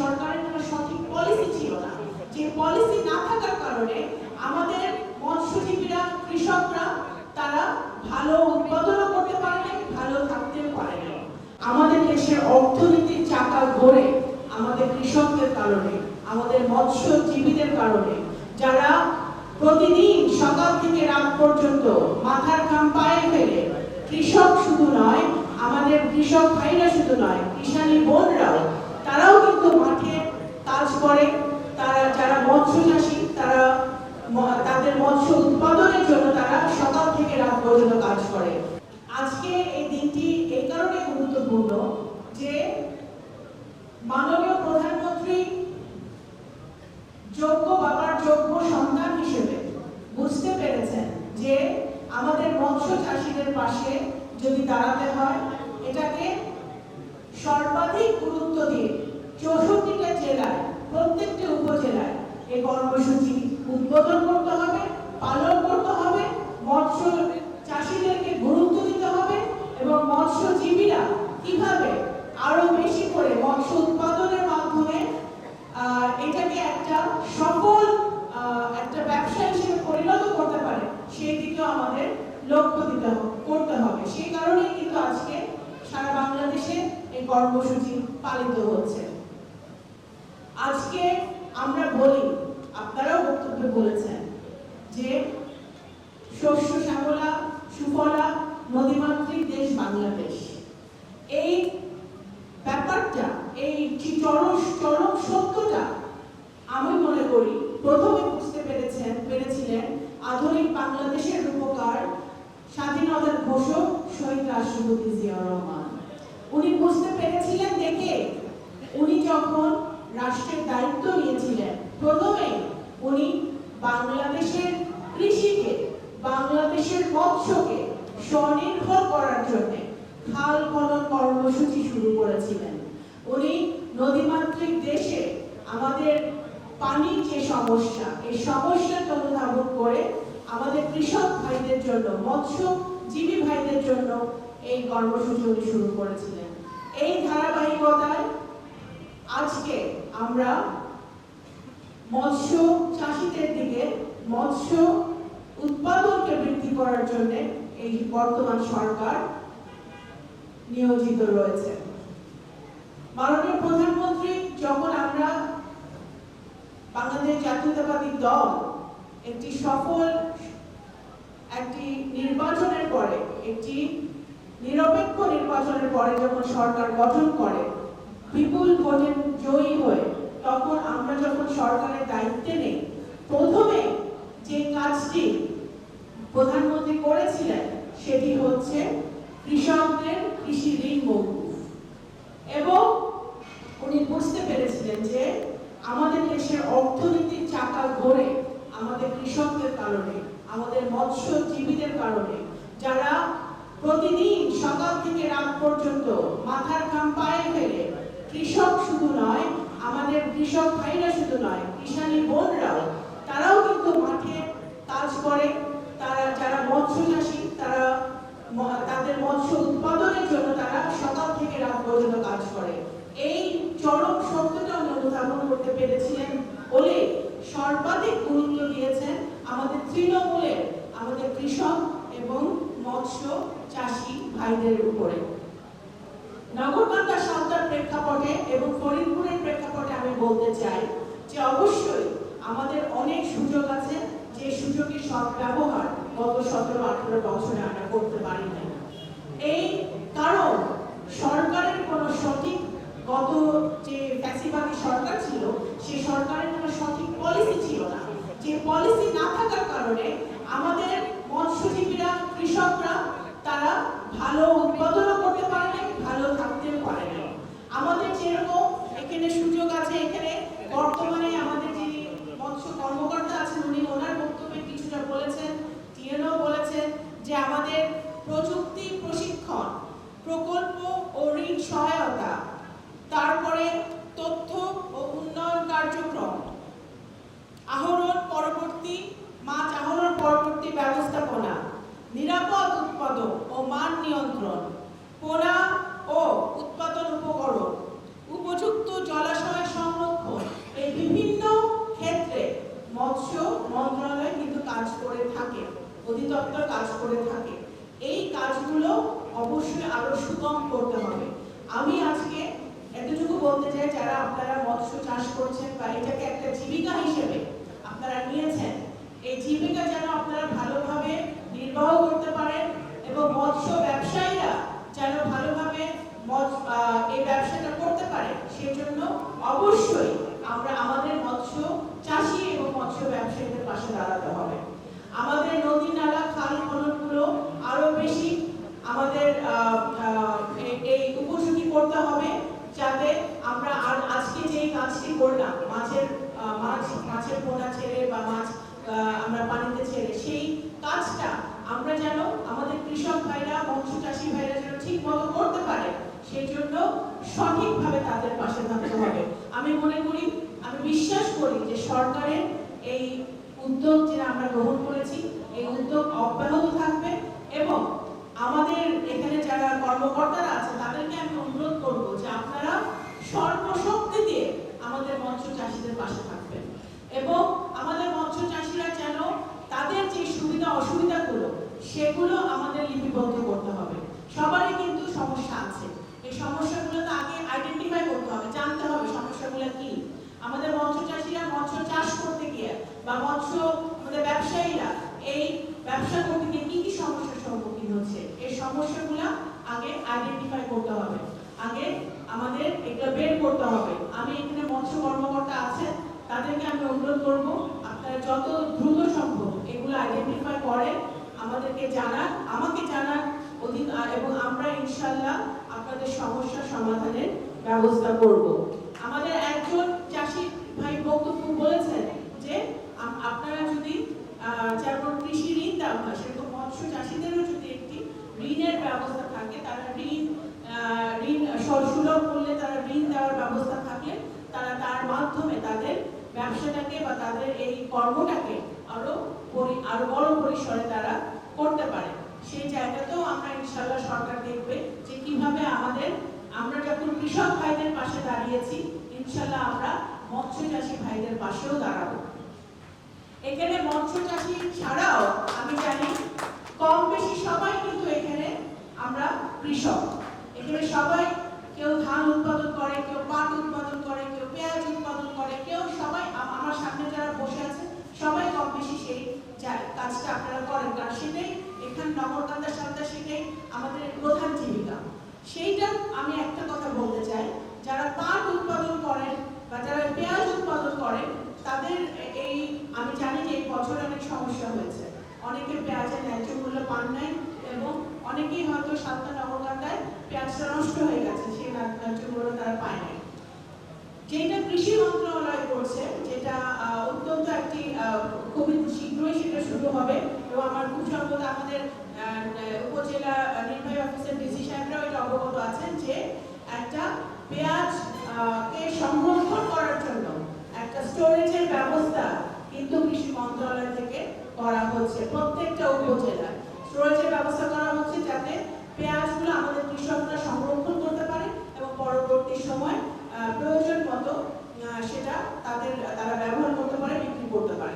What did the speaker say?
সরকারের কোনো সঠিক পলিসি ছিল না। যে পলিসি না থাকার কারণে আমাদের মৎস্যজীবীরা, কৃষকরা তারা ভালো উৎপাদনও করতে পারে, ভালো থাকতেও পারে না। আমাদের দেশের অর্থনীতির চাকা ঘোরে আমাদের কৃষকদের কারণে, আমাদের মৎস্যজীবীদের কারণে, যারা প্রতিদিন সকাল থেকে রাত পর্যন্ত মাথার ঘাম পায়ে ফেলে, কৃষক শুধু নয়, আমাদের কৃষক ভাইরা শুধু নয়, কৃষানী বোনরাও তারাও কিন্তু মাঠে কাজ করে। তারা যারা মৎস্য চাষী, তারা তাদের মৎস্য উৎপাদনের জন্য তারা সকাল থেকে রাত পর্যন্ত কাজ করে। আজকে এই দিনটি এই কারণে গুরুত্বপূর্ণ যে মাননীয় প্রধানমন্ত্রী যোগ্য বাবার যোগ্য সন্তান হিসেবে বুঝতে পেরেছেন যে আমাদের মৎস্য চাষীদের পাশে যদি দাঁড়াতে হয়, এটাকে সর্বাধিক গুরুত্ব দিয়ে 64টা জেলায়, প্রত্যেকটি উপজেলায় এই কর্মসূচি উদ্বোধন করতে হবে, পালন করতে হবে, মৎস্য চাষীদেরকে গুরুত্ব দিতে হবে এবং মৎস্যজীবীরা কিভাবে আরো বেশি করে মৎস্য উৎপাদনের মাধ্যমে এটাকে একটা সফল একটা ব্যবসা হিসেবে পরিণত করতে পারে, সেই দিকেও আমাদের লক্ষ্য করতে হবে। সেই কারণেই কিন্তু আজকে সারা বাংলাদেশে এই কর্মসূচি পালিত হচ্ছে। আজকে আমরা বলি, আপনারাও বক্তব্যে বলেছেন যে শস্য শ্যামলা সুফলা নদীমাতৃক দেশ বাংলাদেশ। এই ব্যাপারটা, এই চরম সত্যটা আমি মনে করি প্রথমে বুঝতে পেরেছিলেন আধুনিক বাংলাদেশের রূপকার, স্বাধীনতার ঘোষক শহীদ রাষ্ট্রপতি জিয়াউর রহমান। উনি বুঝতে পেরেছিলেন দেখে উনি যখন রাষ্ট্রের দায়িত্ব নিয়েছিলেন, প্রথমে উনি বাংলাদেশের কৃষিকে, বাংলাদেশের মৎস্যকে স্বনির্ভর করার জন্য খাল খনন কর্মসূচি শুরু করেছিলেন। উনি নদীমাতৃক দেশে আমাদের পানির যে সমস্যা, এই সমস্যাকে অনুধাবন করে আমাদের কৃষক ভাইদের জন্য, মৎস্যজীবী ভাইদের জন্য এই কর্মসূচি উনি শুরু করেছিলেন। এই ধারাবাহিকতায় আজকে আমরা মৎস্য চাষীদের দিকে, মৎস্য উৎপাদনকে বৃদ্ধি করার জন্য এই বর্তমান সরকার নিয়োজিত রয়েছে। মাননীয় প্রধানমন্ত্রী যখন আমরা বাংলাদেশ জাতীয়তাবাদী দল একটি সফল একটি নির্বাচনের পরে, একটি নিরপেক্ষ নির্বাচনের পরে যখন সরকার গঠন করে, বিপুল ভোটে জয়ী হয়ে, তখন আমরা যখন সরকারের দায়িত্বে নেই, প্রথমে যে কাজটি প্রধানমন্ত্রী করেছিলেন সেটি হচ্ছে কৃষকদের কৃষি ঋণ মওকুফ। এবং উনি বুঝতে পেরেছিলেন যে আমাদের দেশের অর্থনীতির চাকা ঘোরে আমাদের কৃষকদের কারণে, আমাদের মৎস্যজীবীদের কারণে, যারা প্রতিদিন সকাল থেকে রাত পর্যন্ত মাথার ঘাম পায়ে ফেলে, কৃষক শুধু নয়, আমাদের কৃষক ভাইরা শুধু নয়, কৃষানী বোনরাও তারাও কিন্তু মাঠে কাজ করে। তারা যারা মৎস্য চাষী, তারা তাদের মৎস্য উৎপাদনের জন্য তারা সকাল থেকে রাত পর্যন্ত কাজ করে। এই চরম সত্যটা উনি অনুধাবন করতে পেরেছিলেন বলে সর্বাধিক গুরুত্ব দিয়েছেন আমাদের তৃণমূলের, আমাদের কৃষক এবং মৎস্য চাষী ভাইদের উপরে। নগরকান্দা সাঁওতাল প্রেক্ষাপটে এবং ফরিদপুরের প্রেক্ষাপটে আমি বলতে চাই যে অবশ্যই আমাদের অনেক সুযোগ আছে, যে সুযোগের সদ্ব্যবহার গত 17-18 বছরে আমরা করতে পারি না। এই কারণ সরকারের কোনো সঠিক, গত যে ফ্যাসিবাদী সরকার ছিল, সেই সরকারের কোনো সঠিক পলিসি ছিল না। যে পলিসি না থাকার কারণে আমাদের মৎস্যজীবীরা, কৃষকরা তারা ভালো উৎপাদনও করতে পারে না, ভালো থাকতেও পারে না। আমাদের যেরকম এখানে সুযোগ আছে, এখানে বর্তমানে আমাদের যে মৎস্য কর্মকর্তা আছেন, উনি ওনার বক্তব্যে কিছুটা বলেছেন, টিএনও বলেছেন যে আমাদের প্রযুক্তি প্রশিক্ষণ প্রকল্প ও ঋণ সহায়তা, তারপরে তথ্য ও উন্নয়ন কার্যক্রম, মাছ আহরণ পরবর্তী ব্যবস্থাপনা, নিরাপদ উৎপাদন ও মান নিয়ন্ত্রণ, পোনা ও উৎপাদন বলতে চাই, যারা আপনারা মৎস্য চাষ করছেন বা এটাকে একটা জীবিকা হিসেবে আপনারা নিয়েছেন, এই জীবিকা যেন আপনারা ভালোভাবে নির্বাহ করতে পারেন এবং মৎস্য ব্যবসায়ীরা যেন ভালোভাবে এই ব্যবসাটা করতে পারে, সেজন্য অবশ্যই আমরা আমাদের মৎস্য চাষী এবং মৎস্য ব্যবসায়ীদের পাশে দাঁড়াতে হবে। আমাদের নদী নালা খাল খননগুলো আরো বেশি আমাদের এই উপযোগী করতে হবে, যাতে আমরা আজকে যে কাজটি করলাম মাছের পোনা ছেড়ে বা মাছ আমরা পানিতে ছেড়ে, সেই কাজটা আমরা যেন আমাদের কৃষক ভাইরা মৎস্য চাষী ভাইরা যেন ঠিক মতো করতে পারে, সেই জন্য সঠিকভাবে তাদের পাশে থাকতে হবে। আমি মনে করি, আমি বিশ্বাস করি যে সরকারের এই উদ্যোগ যেটা আমরা গ্রহণ করেছি, এই উদ্যোগ অব্যাহত থাকবে এবং আমাদের এখানে যারা কর্মকর্তারা আছে তাদেরকে আমি অনুরোধ করবো যে আপনারা সর্বশক্তি দিয়ে আমাদের মৎস্য চাষীদের পাশে থাকবেন এবং আমাদের মৎস্য চাষীরা যেন তাদের যে সুবিধা অসুবিধাগুলো সেগুলো আমাদের লিপিবদ্ধ করতে হবে। সবারই কিন্তু সমস্যা আছে, এই সমস্যাগুলো তো আগে আইডেন্টিফাই করতে হবে, জানতে হবে সমস্যাগুলো কি। আমাদের মৎস্য চাষীরা মৎস্য চাষ করতে গিয়ে বা আমাদের ব্যবসায়ীরা এই ব্যবসা করতে গিয়ে কি কি সমস্যার সম্মুখীন হচ্ছে, এই সমস্যাগুলো আগে আইডেন্টিফাই করতে হবে, আগে আমাদের এগুলো বের করতে হবে। আমি এখানে মৎস্য কর্মকর্তা আছেন, তাদেরকে আমি অনুরোধ করবো আপনারা যত দ্রুত সম্ভব এগুলো আইডেন্টিফাই করেন, আমাদেরকে জানান, আমাকে জানান এবং আমরা ইনশাআল্লাহ আপনাদের সমস্যার সমাধানের ব্যবস্থা করব। আমাদের একজন চাষি ভাই বক্তব্য বলেছেন যে আপনারা যদি যেমন কৃষি ঋণ দেওয়া হয়, সেরকম মৎস্য চাষীদেরও যদি একটি ঋণের ব্যবস্থা থাকে, তারা ঋণ সুলভ মূল্যে তারা ঋণ দেওয়ার ব্যবস্থা থাকলে তারা তার মাধ্যমে তাদের ব্যবসাটাকে বা তাদের এই কর্মটাকে আরো বড় পরিসরে তারা করতে পারে। সেই জায়গাতেও আমরা ইনশাআল্লাহ সরকার দেখবে যে কিভাবে আমরা যখন কৃষক ভাইদের পাশে দাঁড়িয়েছি, ইনশাআল্লাহ আমরা মৎস্য চাষী ভাইদের পাশেও দাঁড়াবো। এখানে মৎস্য চাষী ছাড়াও আমি জানি কম বেশি সবাই কিন্তু এখানে আমরা কৃষক। এখানে সবাই, কেউ ধান উৎপাদন করে, কেউ পাট উৎপাদন করে, কেউ পেঁয়াজ উৎপাদন করে, কেউ সবাই আমার সামনে যারা বসে আছে সবাই কম বেশি সেই কাজটা আপনারা করেন, কারণ সেটাই এখানে নগরকান্দা সালদা সেটাই আমাদের প্রধান জীবিকা। সেইটা আমি একটা কথা বলতে চাই, যারা পাট উৎপাদন করেন বা যারা পেঁয়াজ উৎপাদন করেন, তাদের আমি জানি যে এই বছর অনেক সমস্যা হয়েছে, অনেকে পেঁয়াজের ন্যায্য মূল্য পান নাই এবং অনেকেই হয়তো সালদা নগরকান্দায় পেঁয়াজটা নষ্ট হয়ে গেছে, সেই ন্যায্য মূল্য তারা পায় নাই। যেটা কৃষি মন্ত্রণালয় করছে, যেটা অত্যন্ত একটি খুবই শীঘ্রই সেটা শুরু হবে এবং আমার খুব সম্ভবত আমাদের উপজেলা নির্বাহী অফিসার ডিসি সাহেবরাও এটা অবগত আছেন যে একটা পেঁয়াজকে সংরক্ষণ করার জন্য একটা স্টোরেজের ব্যবস্থা কিন্তু কৃষি মন্ত্রণালয় থেকে করা হচ্ছে। প্রত্যেকটা উপজেলায় স্টোরেজের ব্যবস্থা করা হচ্ছে যাতে পেঁয়াজগুলো আমাদের কৃষকরা সংরক্ষণ করতে পারে এবং পরবর্তী সময় প্রয়োজন মতো সেটা তারা ব্যবহার করতে পারে, বিক্রি করতে পারে।